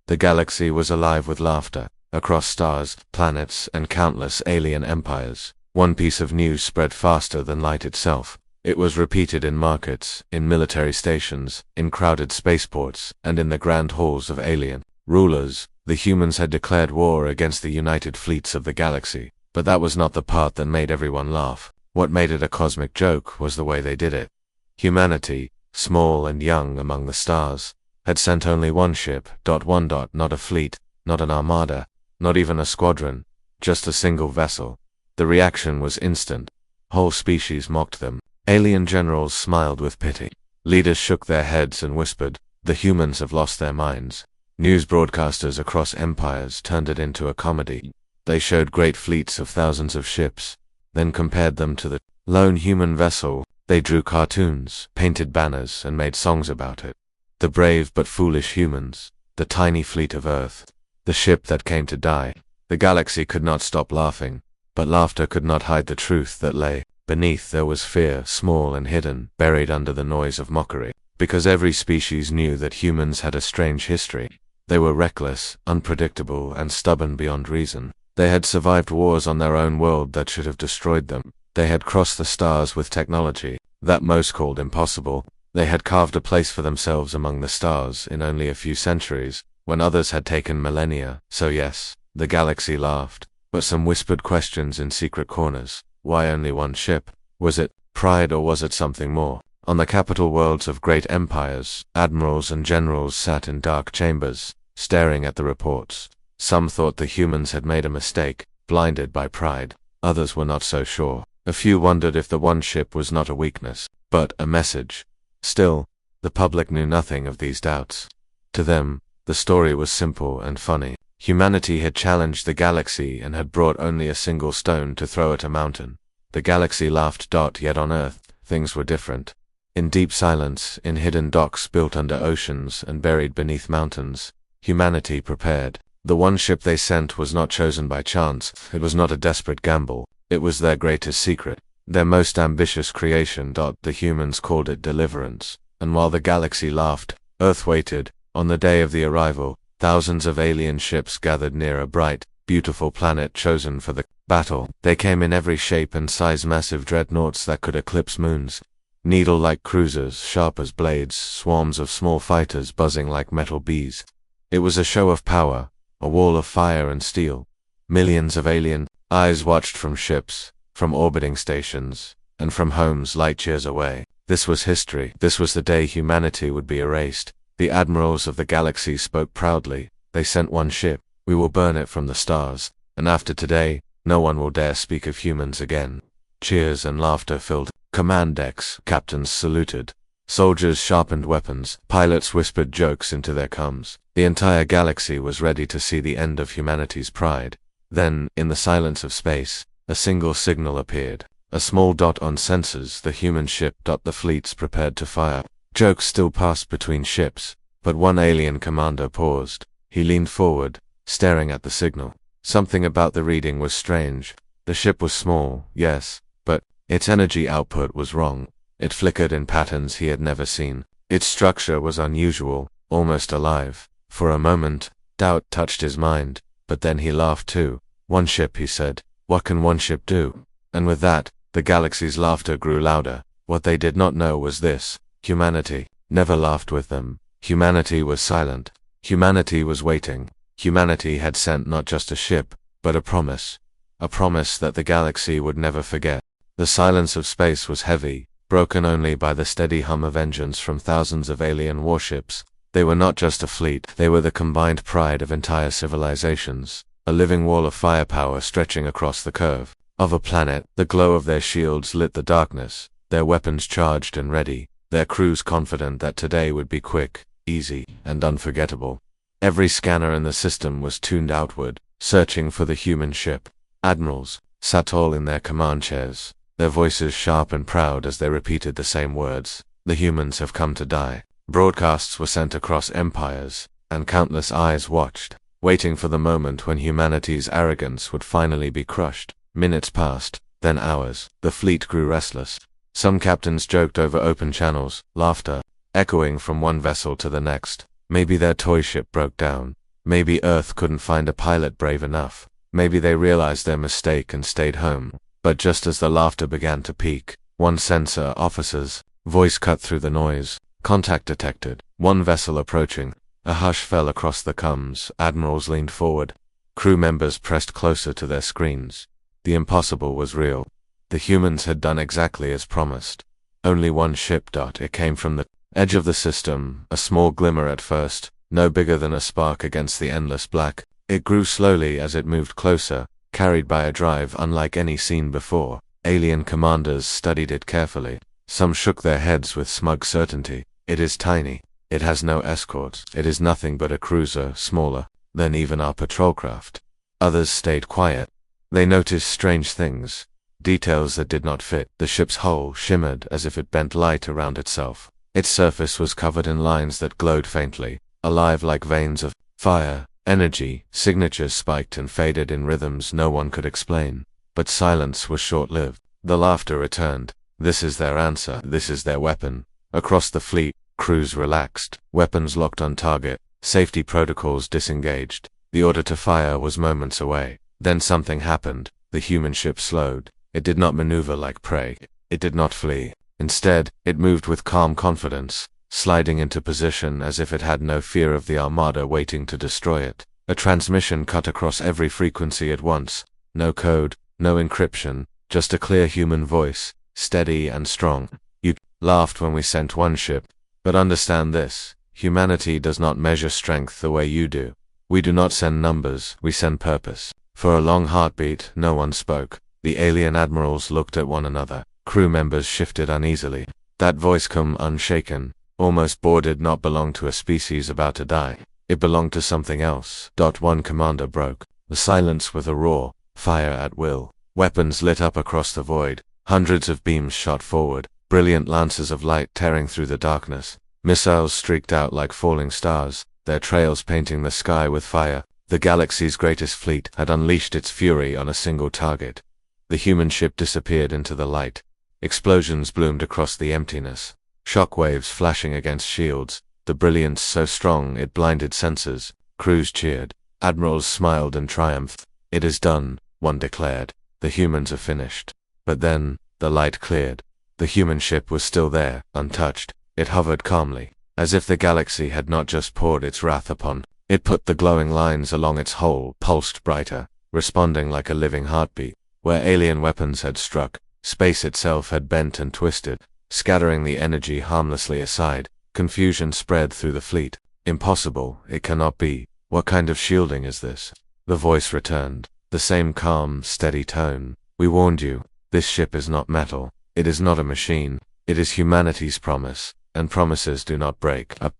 The galaxy was alive with laughter. Across stars, planets, and countless alien empires, one piece of news spread faster than light itself. It was repeated in markets, in military stations, in crowded spaceports, and in the grand halls of alien rulers. The humans had declared war against the united fleets of the galaxy. But that was not the part that made everyone laugh. What made it a cosmic joke was the way they did it. Humanity, small and young among the stars, had sent only one ship, not a fleet, not an armada, not even a squadron, just a single vessel. The reaction was instant. Whole species mocked them. Alien generals smiled with pity. Leaders shook their heads and whispered, "The humans have lost their minds." News broadcasters across empires turned it into a comedy. They showed great fleets of thousands of ships, then compared them to the lone human vessel. They drew cartoons, painted banners, and made songs about it. The brave but foolish humans, the tiny fleet of Earth, the ship that came to die. The galaxy could not stop laughing, but laughter could not hide the truth that lay beneath. There was fear, small and hidden, buried under the noise of mockery. Because every species knew that humans had a strange history. They were reckless, unpredictable, and stubborn beyond reason. They had survived wars on their own world that should have destroyed them. They had crossed the stars with technology that most called impossible. They had carved a place for themselves among the stars in only a few centuries, when others had taken millennia. So yes, the galaxy laughed, but some whispered questions in secret corners. Why only one ship? Was it pride or was it something more? On the capital worlds of great empires, admirals and generals sat in dark chambers, staring at the reports. Some thought the humans had made a mistake, blinded by pride. Others were not so sure. A few wondered if the one ship was not a weakness, but a message. Still, the public knew nothing of these doubts. To them, the story was simple and funny. Humanity had challenged the galaxy and had brought only a single stone to throw at a mountain. The galaxy laughed. Yet on Earth, things were different. In deep silence, in hidden docks built under oceans and buried beneath mountains, humanity prepared. The one ship they sent was not chosen by chance. It was not a desperate gamble. It was their greatest secret, their most ambitious creation. The humans called it deliverance. And while the galaxy laughed, Earth waited. On the day of the arrival, thousands of alien ships gathered near a bright, beautiful planet chosen for the battle. They came in every shape and size, massive dreadnoughts that could eclipse moons, needle-like cruisers, sharp as blades, swarms of small fighters buzzing like metal bees. It was a show of power, a wall of fire and steel. Millions of alien eyes watched from ships, from orbiting stations, and from homes light years away. This was history. This was the day humanity would be erased. The admirals of the galaxy spoke proudly. They sent one ship. We will burn it from the stars. And after today, no one will dare speak of humans again. Cheers and laughter filled command decks. Captains saluted. Soldiers sharpened weapons. Pilots whispered jokes into their comms. The entire galaxy was ready to see the end of humanity's pride. Then, in the silence of space, a single signal appeared. A small dot on sensors. The human ship. The fleets prepared to fire. Jokes still passed between ships, but one alien commander paused. He leaned forward, staring at the signal. Something about the reading was strange. The ship was small, yes, but its energy output was wrong. It flickered in patterns he had never seen. Its structure was unusual, almost alive. For a moment, doubt touched his mind, but then he laughed too. One ship, he said. What can one ship do? And with that, the galaxy's laughter grew louder. What they did not know was this. Humanity never laughed with them. Humanity was silent. Humanity was waiting. Humanity had sent not just a ship, but a promise. A promise that the galaxy would never forget. The silence of space was heavy, broken only by the steady hum of engines from thousands of alien warships. They were not just a fleet, they were the combined pride of entire civilizations. A living wall of firepower stretching across the curve of a planet. The glow of their shields lit the darkness, their weapons charged and ready. Their crews confident that today would be quick, easy, and unforgettable. Every scanner in the system was tuned outward, searching for the human ship. Admirals sat all in their command chairs, their voices sharp and proud as they repeated the same words. The humans have come to die. Broadcasts were sent across empires, and countless eyes watched, waiting for the moment when humanity's arrogance would finally be crushed. Minutes passed, then hours. The fleet grew restless. Some captains joked over open channels, laughter echoing from one vessel to the next. Maybe their toy ship broke down. Maybe Earth couldn't find a pilot brave enough. Maybe they realized their mistake and stayed home. But just as the laughter began to peak, one sensor officer's voice cut through the noise. Contact detected. One vessel approaching. A hush fell across the comms. Admirals leaned forward. Crew members pressed closer to their screens. The impossible was real. The humans had done exactly as promised. Only one ship. It came from the edge of the system, a small glimmer at first, no bigger than a spark against the endless black. It grew slowly as it moved closer, carried by a drive unlike any seen before. Alien commanders studied it carefully. Some shook their heads with smug certainty. It is tiny. It has no escorts. It is nothing but a cruiser, smaller than even our patrol craft. Others stayed quiet. They noticed strange things. Details that did not fit. The ship's hull shimmered as if it bent light around itself. Its surface was covered in lines that glowed faintly, alive like veins of fire, energy. Signatures spiked and faded in rhythms no one could explain. But silence was short-lived. The laughter returned. This is their answer. This is their weapon. Across the fleet, crews relaxed, weapons locked on target, safety protocols disengaged. The order to fire was moments away. Then something happened. The human ship slowed. It did not maneuver like prey. It did not flee. Instead, it moved with calm confidence, sliding into position as if it had no fear of the armada waiting to destroy it. A transmission cut across every frequency at once. No code, no encryption, just a clear human voice, steady and strong. You laughed when we sent one ship, but understand this: humanity does not measure strength the way you do. We do not send numbers, we send purpose. For a long heartbeat, no one spoke. The alien admirals looked at one another. Crew members shifted uneasily. That voice, calm, unshaken, almost bored, did not belong to a species about to die. It belonged to something else. One commander broke the silence with a roar. Fire at will. Weapons lit up across the void. Hundreds of beams shot forward, brilliant lances of light tearing through the darkness. Missiles streaked out like falling stars, their trails painting the sky with fire. The galaxy's greatest fleet had unleashed its fury on a single target. The human ship disappeared into the light. Explosions bloomed across the emptiness, shockwaves flashing against shields, the brilliance so strong it blinded senses. Crews cheered. Admirals smiled and triumphed. It is done, one declared. The humans are finished. But then, the light cleared. The human ship was still there, untouched. It hovered calmly, as if the galaxy had not just poured its wrath upon it. Put the glowing lines along its hull, pulsed brighter, responding like a living heartbeat. Where alien weapons had struck, space itself had bent and twisted, scattering the energy harmlessly aside. Confusion spread through the fleet. Impossible, it cannot be. What kind of shielding is this? The voice returned, the same calm, steady tone. We warned you, this ship is not metal. It is not a machine. It is humanity's promise, and promises do not break. A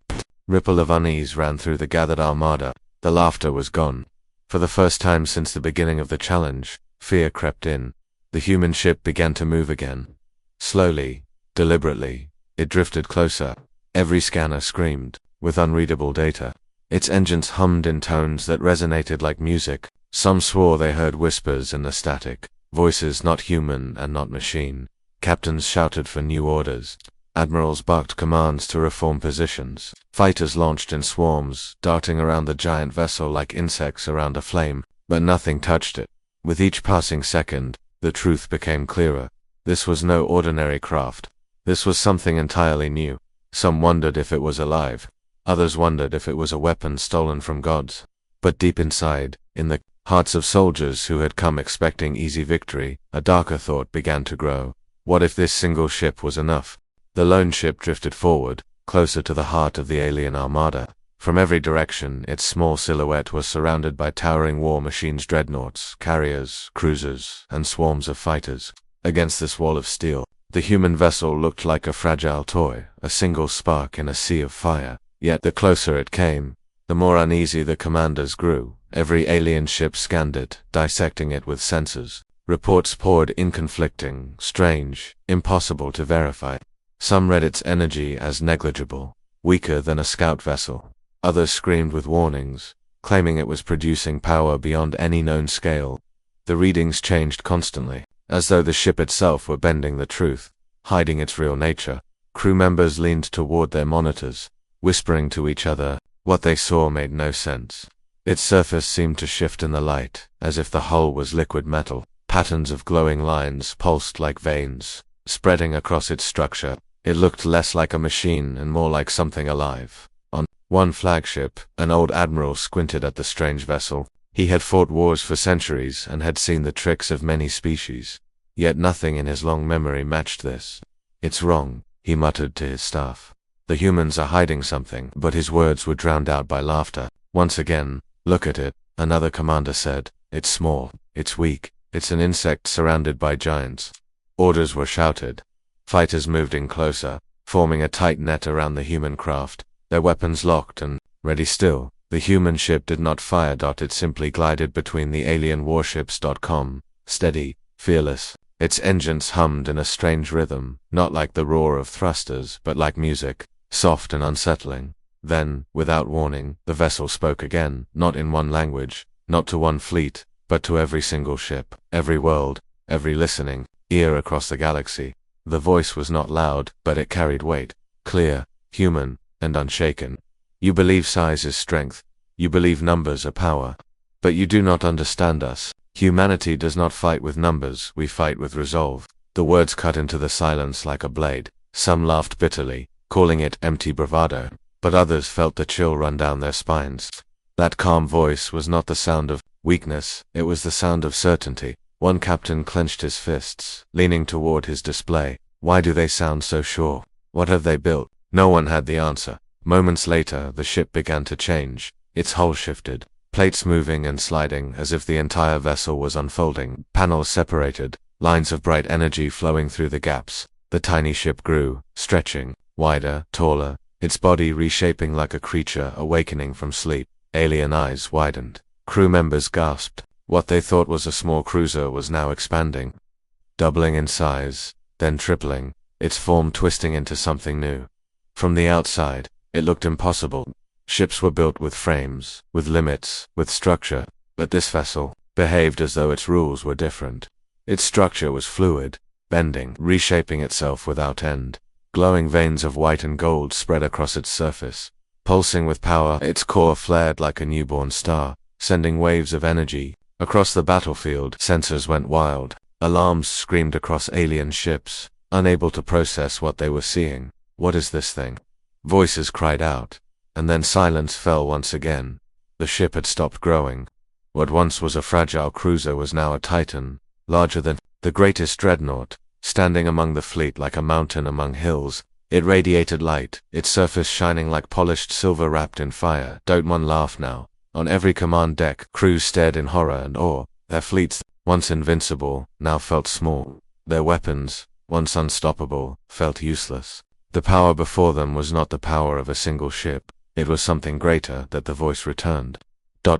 ripple of unease ran through the gathered armada. The laughter was gone. For the first time since the beginning of the challenge, fear crept in. The human ship began to move again. Slowly, deliberately, it drifted closer. Every scanner screamed, with unreadable data. Its engines hummed in tones that resonated like music. Some swore they heard whispers in the static, voices not human and not machine. Captains shouted for new orders. Admirals barked commands to reform positions. Fighters launched in swarms, darting around the giant vessel like insects around a flame, but nothing touched it. With each passing second, the truth became clearer. This was no ordinary craft. This was something entirely new. Some wondered if it was alive. Others wondered if it was a weapon stolen from gods. But deep inside, in the hearts of soldiers who had come expecting easy victory, a darker thought began to grow. What if this single ship was enough? The lone ship drifted forward, closer to the heart of the alien armada. From every direction, its small silhouette was surrounded by towering war machines, dreadnoughts, carriers, cruisers, and swarms of fighters. Against this wall of steel, the human vessel looked like a fragile toy, a single spark in a sea of fire. Yet the closer it came, the more uneasy the commanders grew. Every alien ship scanned it, dissecting it with sensors. Reports poured in, conflicting, strange, impossible to verify. Some read its energy as negligible, weaker than a scout vessel. Others screamed with warnings, claiming it was producing power beyond any known scale. The readings changed constantly, as though the ship itself were bending the truth, hiding its real nature. Crew members leaned toward their monitors, whispering to each other. What they saw made no sense. Its surface seemed to shift in the light, as if the hull was liquid metal. Patterns of glowing lines pulsed like veins, spreading across its structure. It looked less like a machine and more like something alive. On one flagship, an old admiral squinted at the strange vessel. He had fought wars for centuries and had seen the tricks of many species. Yet nothing in his long memory matched this. "It's wrong," he muttered to his staff. "The humans are hiding something," but his words were drowned out by laughter. Once again, "Look at it," another commander said. "It's small, it's weak, it's an insect surrounded by giants." Orders were shouted. Fighters moved in closer, forming a tight net around the human craft, their weapons locked and ready still. The human ship did not fire. It simply glided between the alien warships. Steady, fearless. Its engines hummed in a strange rhythm, not like the roar of thrusters, but like music, soft and unsettling. Then, without warning, the vessel spoke again, not in one language, not to one fleet, but to every single ship, every world, every listening ear across the galaxy. The voice was not loud, but it carried weight, clear, human, and unshaken. "You believe size is strength. You believe numbers are power. But you do not understand us. Humanity does not fight with numbers, we fight with resolve." The words cut into the silence like a blade. Some laughed bitterly, calling it empty bravado, but others felt the chill run down their spines. That calm voice was not the sound of weakness, it was the sound of certainty. One captain clenched his fists, leaning toward his display. "Why do they sound so sure? What have they built?" No one had the answer. Moments later, the ship began to change. Its hull shifted, plates moving and sliding as if the entire vessel was unfolding. Panels separated, lines of bright energy flowing through the gaps. The tiny ship grew, stretching, wider, taller, its body reshaping like a creature awakening from sleep. Alien eyes widened. Crew members gasped. What they thought was a small cruiser was now expanding, doubling in size, then tripling, its form twisting into something new. From the outside, it looked impossible. Ships were built with frames, with limits, with structure, but this vessel behaved as though its rules were different. Its structure was fluid, bending, reshaping itself without end. Glowing veins of white and gold spread across its surface. Pulsing with power, its core flared like a newborn star, sending waves of energy. Across the battlefield, sensors went wild. Alarms screamed across alien ships, unable to process what they were seeing. "What is this thing?" Voices cried out, and then silence fell once again. The ship had stopped growing. What once was a fragile cruiser was now a titan, larger than the greatest dreadnought, standing among the fleet like a mountain among hills. It radiated light, its surface shining like polished silver wrapped in fire. Don't one laugh now? On every command deck, crews stared in horror and awe. Their fleets, once invincible, now felt small. Their weapons, once unstoppable, felt useless. The power before them was not the power of a single ship. It was something greater that the voice returned.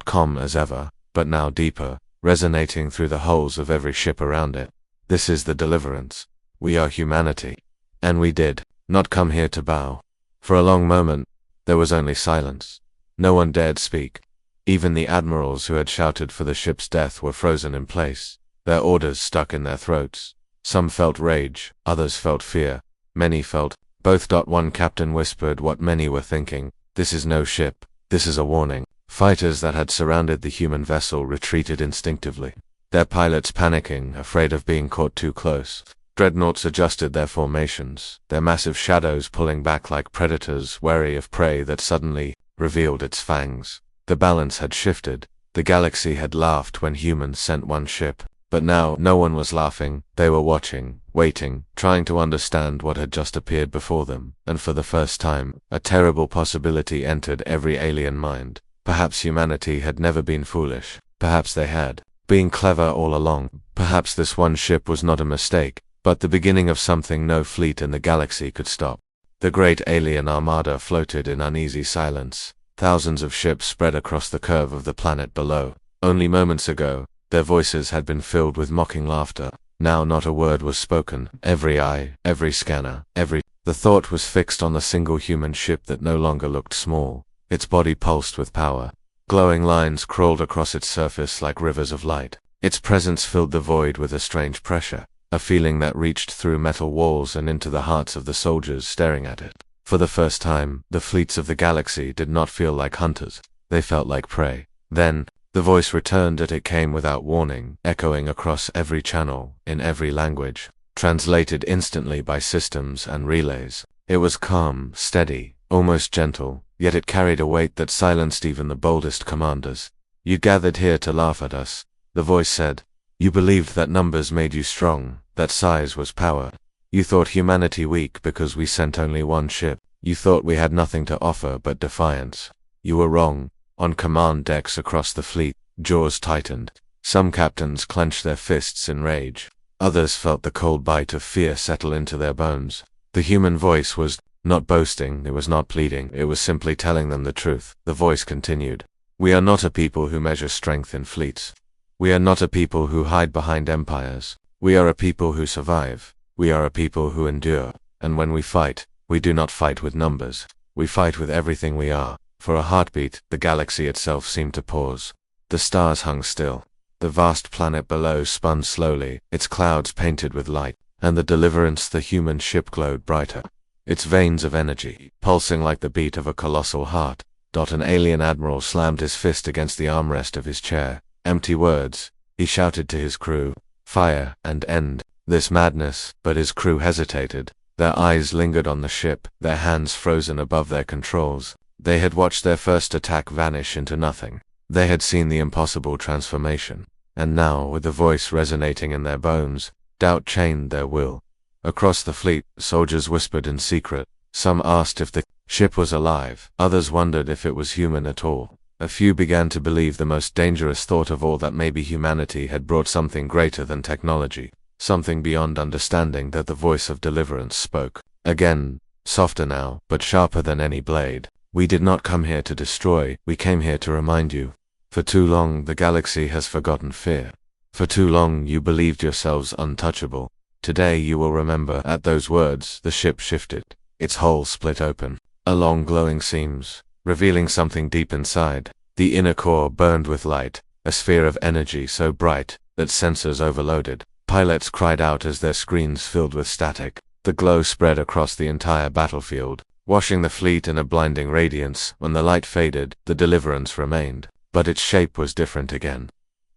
Calm as ever, but now deeper, resonating through the hulls of every ship around it. "This is the deliverance. We are humanity. And we did not come here to bow." For a long moment, there was only silence. No one dared speak. Even the admirals who had shouted for the ship's death were frozen in place, their orders stuck in their throats. Some felt rage, others felt fear, many felt both. One captain whispered what many were thinking: "This is no ship, this is a warning." Fighters that had surrounded the human vessel retreated instinctively, their pilots panicking, afraid of being caught too close. Dreadnoughts adjusted their formations, their massive shadows pulling back like predators wary of prey that suddenly revealed its fangs. The balance had shifted. The galaxy had laughed when humans sent one ship, but now no one was laughing. They were watching, waiting, trying to understand what had just appeared before them, and for the first time, a terrible possibility entered every alien mind. Perhaps humanity had never been foolish. Perhaps they had been clever all along. Perhaps this one ship was not a mistake, but the beginning of something no fleet in the galaxy could stop. The great alien armada floated in uneasy silence. Thousands of ships spread across the curve of the planet below. Only moments ago, their voices had been filled with mocking laughter. Now not a word was spoken. Every eye, every scanner, the thought was fixed on the single human ship that no longer looked small. Its body pulsed with power. Glowing lines crawled across its surface like rivers of light. Its presence filled the void with a strange pressure, a feeling that reached through metal walls and into the hearts of the soldiers staring at it. For the first time, the fleets of the galaxy did not feel like hunters. They felt like prey. Then, the voice returned, and it came without warning, echoing across every channel, in every language, translated instantly by systems and relays. It was calm, steady, almost gentle, yet it carried a weight that silenced even the boldest commanders. "You gathered here to laugh at us," the voice said. "You believed that numbers made you strong, that size was power. You thought humanity weak because we sent only one ship. You thought we had nothing to offer but defiance. You were wrong." On command decks across the fleet, jaws tightened. Some captains clenched their fists in rage. Others felt the cold bite of fear settle into their bones. The human voice was not boasting, it was not pleading, it was simply telling them the truth. The voice continued. "We are not a people who measure strength in fleets. We are not a people who hide behind empires. We are a people who survive. We are a people who endure. And when we fight, we do not fight with numbers. We fight with everything we are." For a heartbeat, the galaxy itself seemed to pause. The stars hung still. The vast planet below spun slowly, its clouds painted with light, and the Deliverance, the human ship, glowed brighter. Its veins of energy, pulsing like the beat of a colossal heart. An alien admiral slammed his fist against the armrest of his chair. "Empty words," he shouted to his crew. "Fire and end this madness." But his crew hesitated. Their eyes lingered on the ship, their hands frozen above their controls. They had watched their first attack vanish into nothing. They had seen the impossible transformation. And now, with the voice resonating in their bones, doubt chained their will. Across the fleet, soldiers whispered in secret. Some asked if the ship was alive. Others wondered if it was human at all. A few began to believe the most dangerous thought of all, that maybe humanity had brought something greater than technology, something beyond understanding. That the voice of Deliverance spoke. Again, softer now, but sharper than any blade. "We did not come here to destroy, we came here to remind you. For too long the galaxy has forgotten fear. For too long you believed yourselves untouchable. Today you will remember." At those words, the ship shifted. Its hull split open, along glowing seams, revealing something deep inside. The inner core burned with light, a sphere of energy so bright that sensors overloaded. Pilots cried out as their screens filled with static. The glow spread across the entire battlefield, washing the fleet in a blinding radiance. When the light faded, the Deliverance remained, but its shape was different again.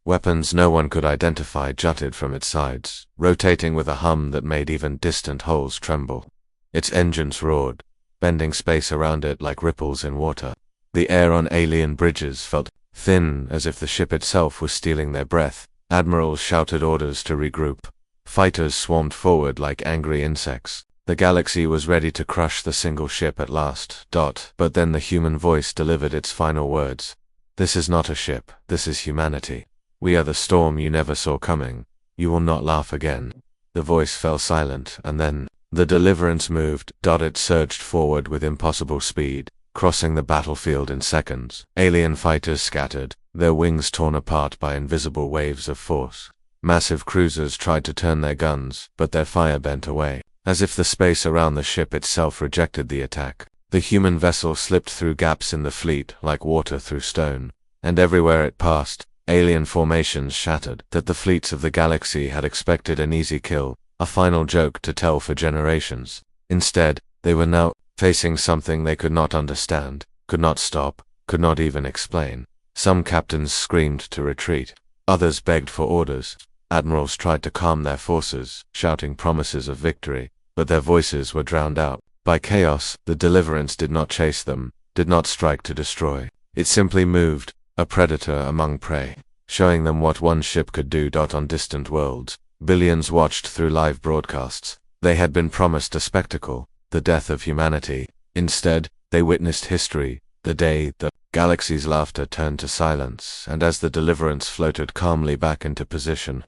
Weapons no one could identify jutted from its sides, rotating with a hum that made even distant hulls tremble. Its engines roared, bending space around it like ripples in water. The air on alien bridges felt thin, as if the ship itself was stealing their breath. Admirals shouted orders to regroup. Fighters swarmed forward like angry insects. The galaxy was ready to crush the single ship at last. But then the human voice delivered its final words. "This is not a ship, this is humanity. We are the storm you never saw coming. You will not laugh again." The voice fell silent, and then the Deliverance moved. It surged forward with impossible speed, crossing the battlefield in seconds. Alien fighters scattered, their wings torn apart by invisible waves of force. Massive cruisers tried to turn their guns, but their fire bent away, as if the space around the ship itself rejected the attack. The human vessel slipped through gaps in the fleet like water through stone, and everywhere it passed, alien formations shattered. That the fleets of the galaxy had expected an easy kill, a final joke to tell for generations. Instead, they were now facing something they could not understand, could not stop, could not even explain. Some captains screamed to retreat. Others begged for orders. Admirals tried to calm their forces, shouting promises of victory, but their voices were drowned out by chaos. The Deliverance did not chase them, did not strike to destroy. It simply moved, a predator among prey, showing them what one ship could do. On distant worlds, billions watched through live broadcasts. They had been promised a spectacle, the death of humanity. Instead, they witnessed history, the day the galaxy's laughter turned to silence, and as the Deliverance floated calmly back into position,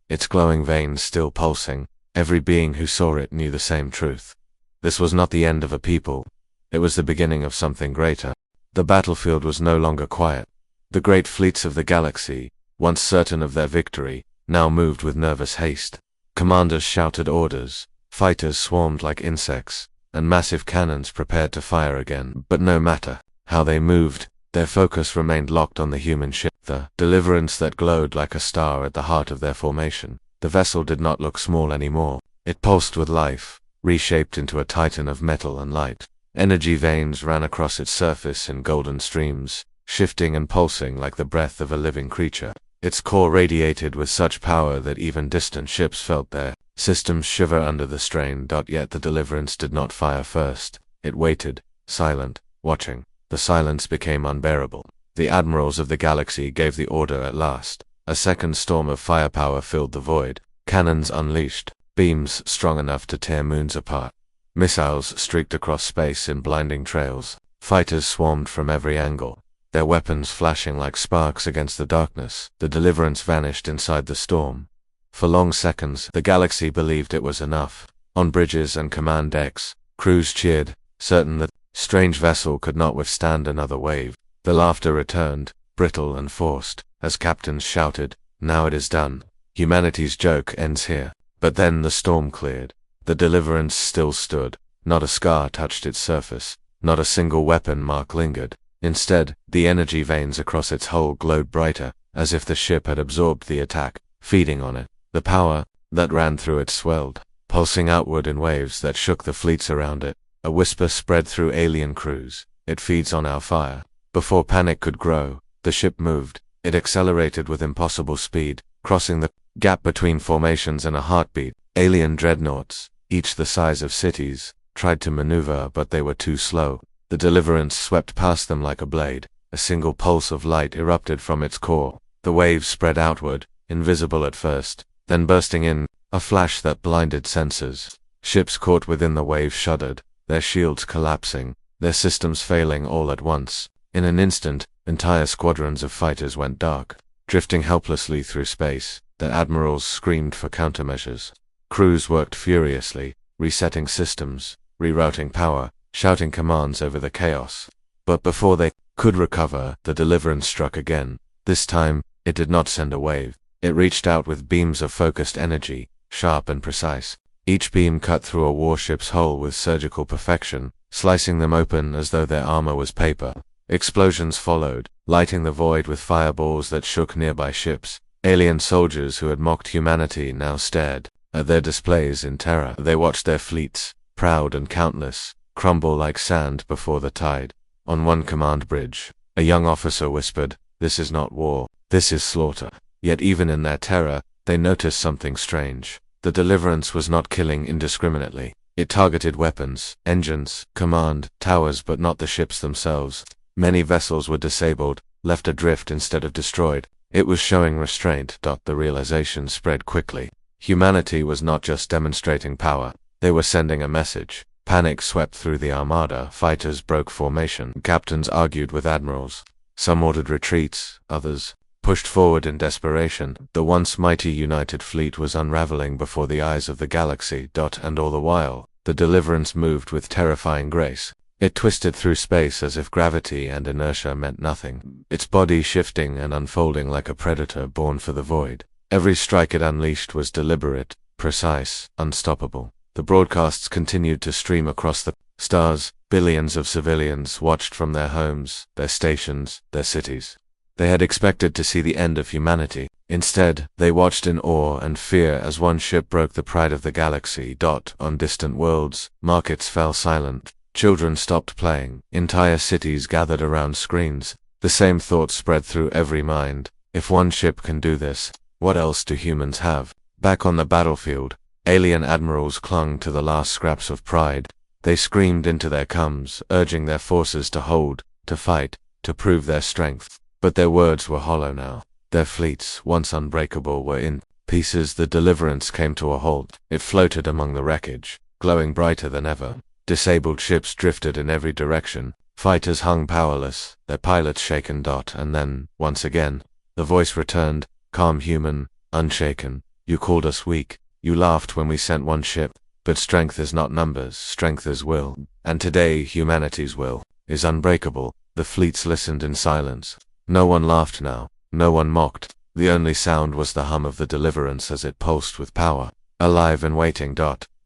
its glowing veins still pulsing, every being who saw it knew the same truth. This was not the end of a people. It was the beginning of something greater. The battlefield was no longer quiet. The great fleets of the galaxy, once certain of their victory, now moved with nervous haste. Commanders shouted orders, fighters swarmed like insects, and massive cannons prepared to fire again. But no matter how they moved, their focus remained locked on the human ship, the Deliverance that glowed like a star at the heart of their formation. The vessel did not look small anymore. It pulsed with life, reshaped into a titan of metal and light. Energy veins ran across its surface in golden streams, shifting and pulsing like the breath of a living creature. Its core radiated with such power that even distant ships felt their systems shiver under the strain. Yet the Deliverance did not fire first. It waited, silent, watching. The silence became unbearable. The admirals of the galaxy gave the order at last. A second storm of firepower filled the void. Cannons unleashed, beams strong enough to tear moons apart. Missiles streaked across space in blinding trails. Fighters swarmed from every angle, their weapons flashing like sparks against the darkness. The Deliverance vanished inside the storm. For long seconds, the galaxy believed it was enough. On bridges and command decks, crews cheered, certain that strange vessel could not withstand another wave. The laughter returned, brittle and forced, as captains shouted, "Now it is done. Humanity's joke ends here." But then the storm cleared. The Deliverance still stood. Not a scar touched its surface. Not a single weapon mark lingered. Instead, the energy veins across its hull glowed brighter, as if the ship had absorbed the attack, feeding on it. The power that ran through it swelled, pulsing outward in waves that shook the fleets around it. A whisper spread through alien crews. "It feeds on our fire." Before panic could grow, the ship moved. It accelerated with impossible speed, crossing the gap between formations in a heartbeat. Alien dreadnoughts, each the size of cities, tried to maneuver, but they were too slow. The Deliverance swept past them like a blade. A single pulse of light erupted from its core. The waves spread outward, invisible at first, then bursting in, a flash that blinded senses. Ships caught within the wave shuddered, their shields collapsing, their systems failing all at once. In an instant, entire squadrons of fighters went dark, drifting helplessly through space. The admirals screamed for countermeasures. Crews worked furiously, resetting systems, rerouting power, shouting commands over the chaos. But before they could recover, the Deliverance struck again. This time, it did not send a wave. It reached out with beams of focused energy, sharp and precise. Each beam cut through a warship's hull with surgical perfection, slicing them open as though their armor was paper. Explosions followed, lighting the void with fireballs that shook nearby ships. Alien soldiers who had mocked humanity now stared at their displays in terror. They watched their fleets, proud and countless, crumble like sand before the tide. On one command bridge, a young officer whispered, "This is not war, this is slaughter." Yet even in their terror, they noticed something strange. The Deliverance was not killing indiscriminately. It targeted weapons, engines, command, towers, but not the ships themselves. Many vessels were disabled, left adrift instead of destroyed. It was showing restraint. The realization spread quickly. Humanity was not just demonstrating power, they were sending a message. Panic swept through the armada. Fighters broke formation. Captains argued with admirals. Some ordered retreats, others pushed forward in desperation. The once mighty united fleet was unraveling before the eyes of the galaxy. And all the while, the Deliverance moved with terrifying grace. It twisted through space as if gravity and inertia meant nothing, its body shifting and unfolding like a predator born for the void. Every strike it unleashed was deliberate, precise, unstoppable. The broadcasts continued to stream across the stars. Billions of civilians watched from their homes, their stations, their cities. They had expected to see the end of humanity. Instead, they watched in awe and fear as one ship broke the pride of the galaxy. On distant worlds, markets fell silent. Children stopped playing. Entire cities gathered around screens. The same thought spread through every mind. If one ship can do this, what else do humans have? Back on the battlefield, alien admirals clung to the last scraps of pride. They screamed into their coms, urging their forces to hold, to fight, to prove their strength. But their words were hollow now. Their fleets, once unbreakable, were in pieces. The Deliverance came to a halt. It floated among the wreckage, glowing brighter than ever. Disabled ships drifted in every direction. Fighters hung powerless, their pilots shaken. And then, once again, the voice returned, calm, human, unshaken. "You called us weak. You laughed when we sent one ship. But strength is not numbers, strength is will. And today, humanity's will is unbreakable." The fleets listened in silence. No one laughed now. No one mocked. The only sound was the hum of the Deliverance as it pulsed with power, alive and waiting.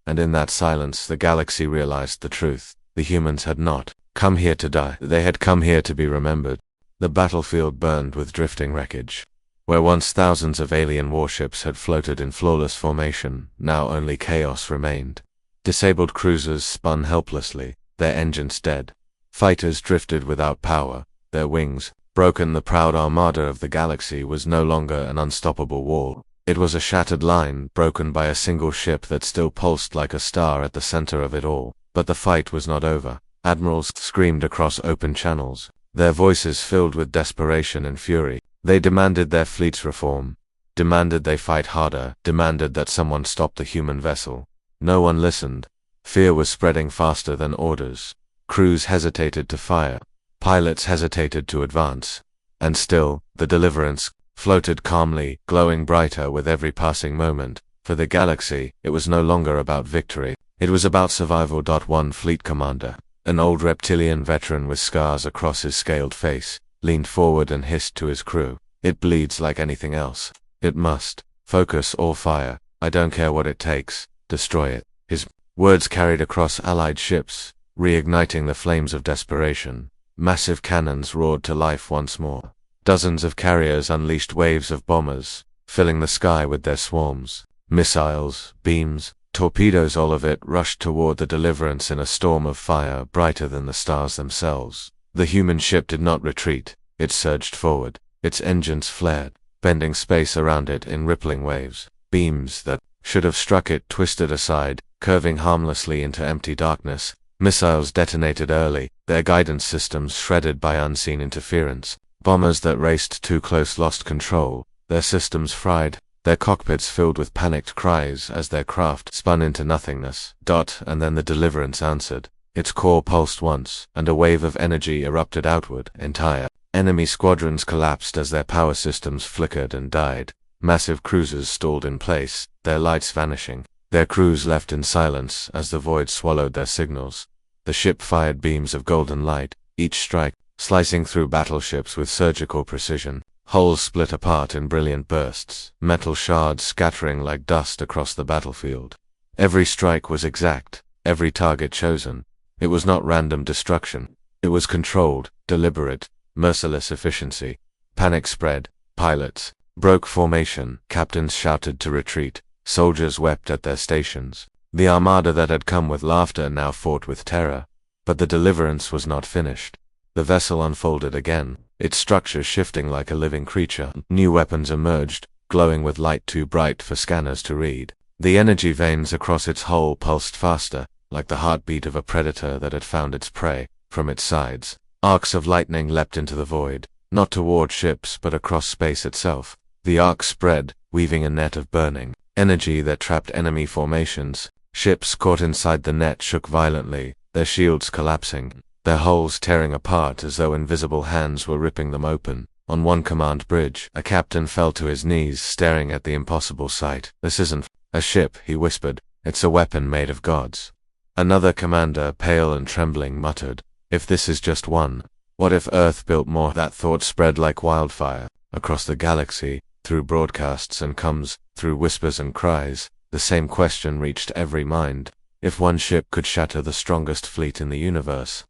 And in that silence, the galaxy realized the truth. The humans had not come here to die. They had come here to be remembered. The battlefield burned with drifting wreckage. Where once thousands of alien warships had floated in flawless formation, now only chaos remained. Disabled cruisers spun helplessly, their engines dead. Fighters drifted without power, their wings Broken, the proud armada of the galaxy was no longer an unstoppable wall. It was a shattered line, broken by a single ship that still pulsed like a star at the center of it all. But the fight was not over. Admirals screamed across open channels, their voices filled with desperation and fury. They demanded their fleets reform, demanded they fight harder, demanded that someone stop the human vessel. No one listened. Fear was spreading faster than orders. Crews hesitated to fire. Pilots hesitated to advance. And still, the Deliverance floated calmly, glowing brighter with every passing moment. For the galaxy, it was no longer about victory. It was about survival. One fleet commander, an old reptilian veteran with scars across his scaled face, leaned forward and hissed to his crew. It bleeds like anything else. It must. Focus all fire. I don't care what it takes. Destroy it. His words carried across allied ships, reigniting the flames of desperation. Massive cannons roared to life once more. Dozens of carriers unleashed waves of bombers, filling the sky with their swarms. Missiles, beams, torpedoes, all of it rushed toward the Deliverance in a storm of fire brighter than the stars themselves. The human ship did not retreat. It surged forward. Its engines flared, bending space around it in rippling waves. Beams that should have struck it twisted aside, curving harmlessly into empty darkness. Missiles detonated early, their guidance systems shredded by unseen interference. Bombers that raced too close lost control, their systems fried, their cockpits filled with panicked cries as their craft spun into nothingness. And then the Deliverance answered. Its core pulsed once, and a wave of energy erupted outward. Entire enemy squadrons collapsed as their power systems flickered and died. Massive cruisers stalled in place, their lights vanishing. Their crews left in silence as the void swallowed their signals. The ship fired beams of golden light, each strike slicing through battleships with surgical precision. Hulls split apart in brilliant bursts, metal shards scattering like dust across the battlefield. Every strike was exact, every target chosen. It was not random destruction. It was controlled, deliberate, merciless efficiency. Panic spread. Pilots broke formation. Captains shouted to retreat. Soldiers wept at their stations. The armada that had come with laughter now fought with terror. But the Deliverance was not finished. The vessel unfolded again, its structure shifting like a living creature. New weapons emerged, glowing with light too bright for scanners to read. The energy veins across its hull pulsed faster, like the heartbeat of a predator that had found its prey. From its sides, arcs of lightning leapt into the void, not toward ships but across space itself. The arcs spread, weaving a net of burning energy that trapped enemy formations. Ships caught inside the net shook violently, their shields collapsing, their hulls tearing apart as though invisible hands were ripping them open. On one command bridge, a captain fell to his knees staring at the impossible sight. "This isn't a ship," he whispered. "It's a weapon made of gods." Another commander, pale and trembling, muttered, "If this is just one, what if Earth built more?" That thought spread like wildfire across the galaxy, through broadcasts and comms, through whispers and cries. The same question reached every mind. If one ship could shatter the strongest fleet in the universe,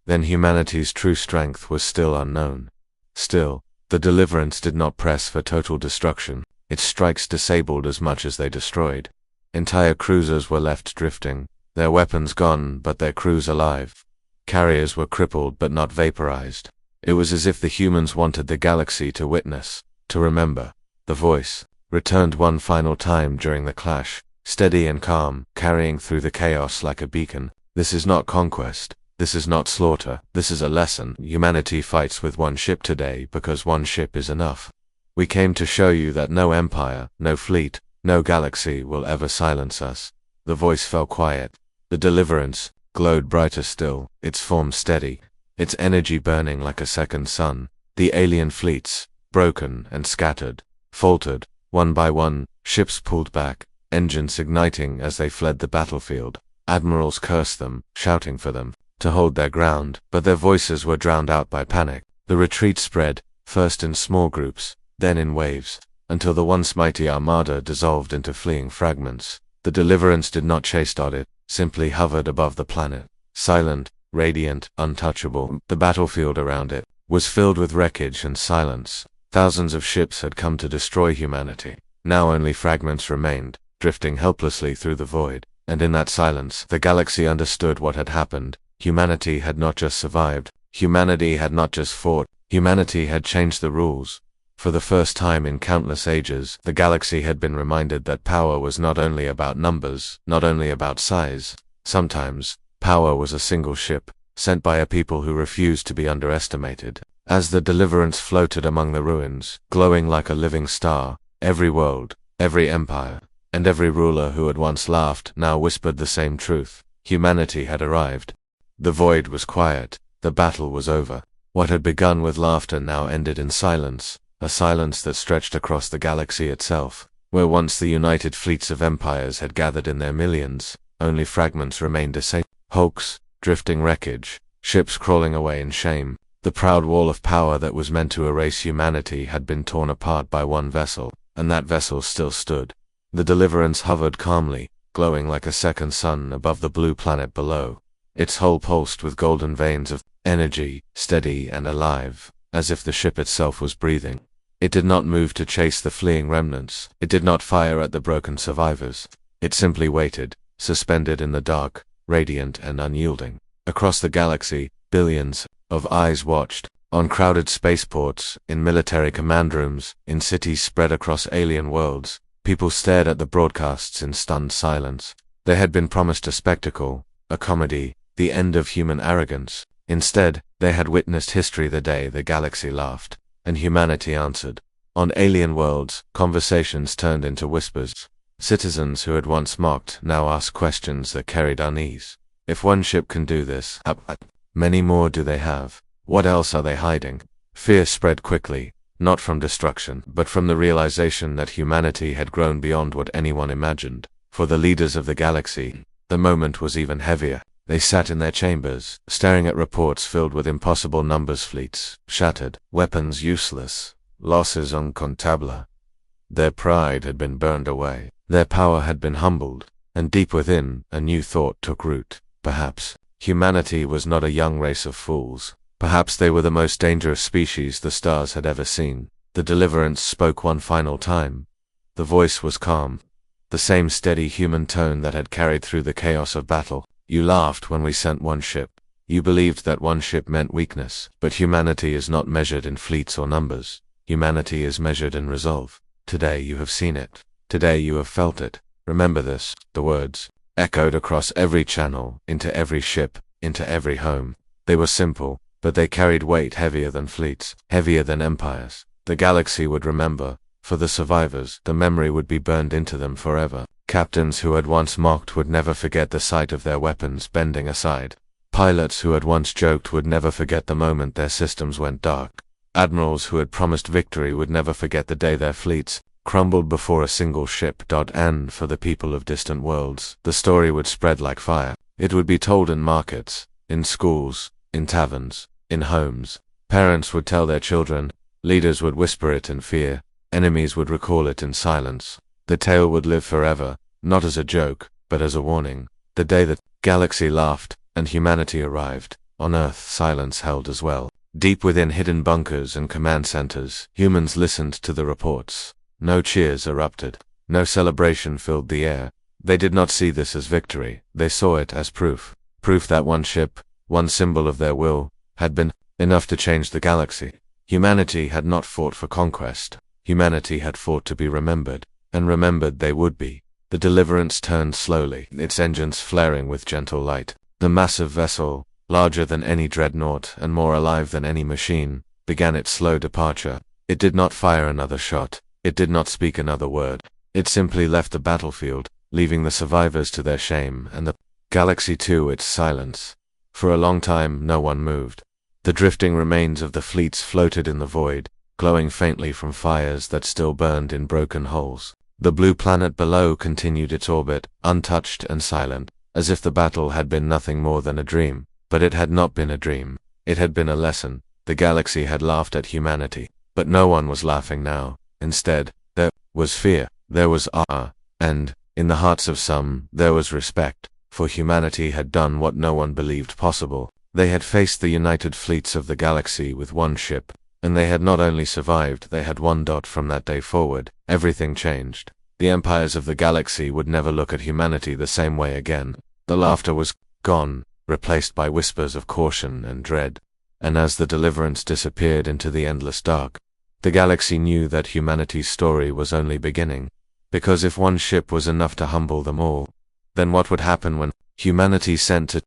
then humanity's true strength was still unknown. Still, the Deliverance did not press for total destruction. Its strikes disabled as much as they destroyed. Entire cruisers were left drifting, their weapons gone but their crews alive. Carriers were crippled but not vaporized. It was as if the humans wanted the galaxy to witness, to remember. The voice returned one final time during the clash, steady and calm, carrying through the chaos like a beacon. "This is not conquest. This is not slaughter. This is a lesson. Humanity fights with one ship today because one ship is enough. We came to show you that no empire, no fleet, no galaxy will ever silence us." The voice fell quiet. The Deliverance glowed brighter still, its form steady, its energy burning like a second sun. The alien fleets, broken and scattered, faltered, one by one. Ships pulled back, engines igniting as they fled the battlefield. Admirals cursed them, shouting for them to hold their ground, but their voices were drowned out by panic. The retreat spread, first in small groups, then in waves, until the once mighty armada dissolved into fleeing fragments. The Deliverance did not chase it, simply hovered above the planet, silent, radiant, untouchable. The battlefield around it was filled with wreckage and silence. Thousands of ships had come to destroy humanity. Now only fragments remained, drifting helplessly through the void. And in that silence, the galaxy understood what had happened. Humanity had not just survived. Humanity had not just fought. Humanity had changed the rules. For the first time in countless ages, the galaxy had been reminded that power was not only about numbers, not only about size. Sometimes, power was a single ship, sent by a people who refused to be underestimated. As the Deliverance floated among the ruins, glowing like a living star, every world, every empire, and every ruler who had once laughed now whispered the same truth. Humanity had arrived. The void was quiet. The battle was over. What had begun with laughter now ended in silence, a silence that stretched across the galaxy itself. Where once the united fleets of empires had gathered in their millions, only fragments remained a safe hulks, drifting wreckage, ships crawling away in shame. The proud wall of power that was meant to erase humanity had been torn apart by one vessel, and that vessel still stood. The Deliverance hovered calmly, glowing like a second sun above the blue planet below. Its hull pulsed with golden veins of energy, steady and alive, as if the ship itself was breathing. It did not move to chase the fleeing remnants. It did not fire at the broken survivors. It simply waited, suspended in the dark, radiant and unyielding. Across the galaxy, billions of eyes watched. On crowded spaceports, in military command rooms, in cities spread across alien worlds, people stared at the broadcasts in stunned silence. They had been promised a spectacle, a comedy, the end of human arrogance. Instead, they had witnessed history the day the galaxy laughed, and humanity answered. On alien worlds, conversations turned into whispers. Citizens who had once mocked now asked questions that carried unease. If one ship can do this, how many more do they have? What else are they hiding? Fear spread quickly, not from destruction, but from the realization that humanity had grown beyond what anyone imagined. For the leaders of the galaxy, the moment was even heavier. They sat in their chambers, staring at reports filled with impossible numbers, fleets shattered, weapons useless, losses uncontable. Their pride had been burned away. Their power had been humbled, and deep within, a new thought took root. Perhaps humanity was not a young race of fools. Perhaps they were the most dangerous species the stars had ever seen. The Deliverance spoke one final time. The voice was calm, the same steady human tone that had carried through the chaos of battle. You laughed when we sent one ship. You believed that one ship meant weakness, but humanity is not measured in fleets or numbers. Humanity is measured in resolve. Today you have seen it. Today you have felt it. Remember this. The words echoed across every channel, into every ship, into every home. They were simple, but they carried weight heavier than fleets, heavier than empires. The galaxy would remember. For the survivors, the memory would be burned into them forever. Captains who had once mocked would never forget the sight of their weapons bending aside. Pilots who had once joked would never forget the moment their systems went dark. Admirals who had promised victory would never forget the day their fleets crumbled before a single ship. And for the people of distant worlds, the story would spread like fire. It would be told in markets, in schools, in taverns, in homes. Parents would tell their children, leaders would whisper it in fear, enemies would recall it in silence. The tale would live forever, not as a joke, but as a warning. The day the galaxy laughed, and humanity arrived, on Earth silence held as well. Deep within hidden bunkers and command centers, humans listened to the reports. No cheers erupted. No celebration filled the air. They did not see this as victory. They saw it as proof. Proof that one ship, one symbol of their will, had been enough to change the galaxy. Humanity had not fought for conquest. Humanity had fought to be remembered. And remembered they would be. The Deliverance turned slowly, its engines flaring with gentle light. The massive vessel, larger than any dreadnought and more alive than any machine, began its slow departure. It did not fire another shot. It did not speak another word. It simply left the battlefield, leaving the survivors to their shame and the galaxy to its silence. For a long time, no one moved. The drifting remains of the fleets floated in the void, glowing faintly from fires that still burned in broken holes. The blue planet below continued its orbit, untouched and silent, as if the battle had been nothing more than a dream. But it had not been a dream. It had been a lesson. The galaxy had laughed at humanity. But no one was laughing now. Instead, there was fear, there was awe, and, in the hearts of some, there was respect. For humanity had done what no one believed possible. They had faced the united fleets of the galaxy with one ship. And they had not only survived, they had won. From that day forward, everything changed. The empires of the galaxy would never look at humanity the same way again. The laughter was gone, replaced by whispers of caution and dread. and as the deliverance disappeared into the endless dark, the galaxy knew that humanity's story was only beginning. Because if one ship was enough to humble them all, then what would happen when humanity sent to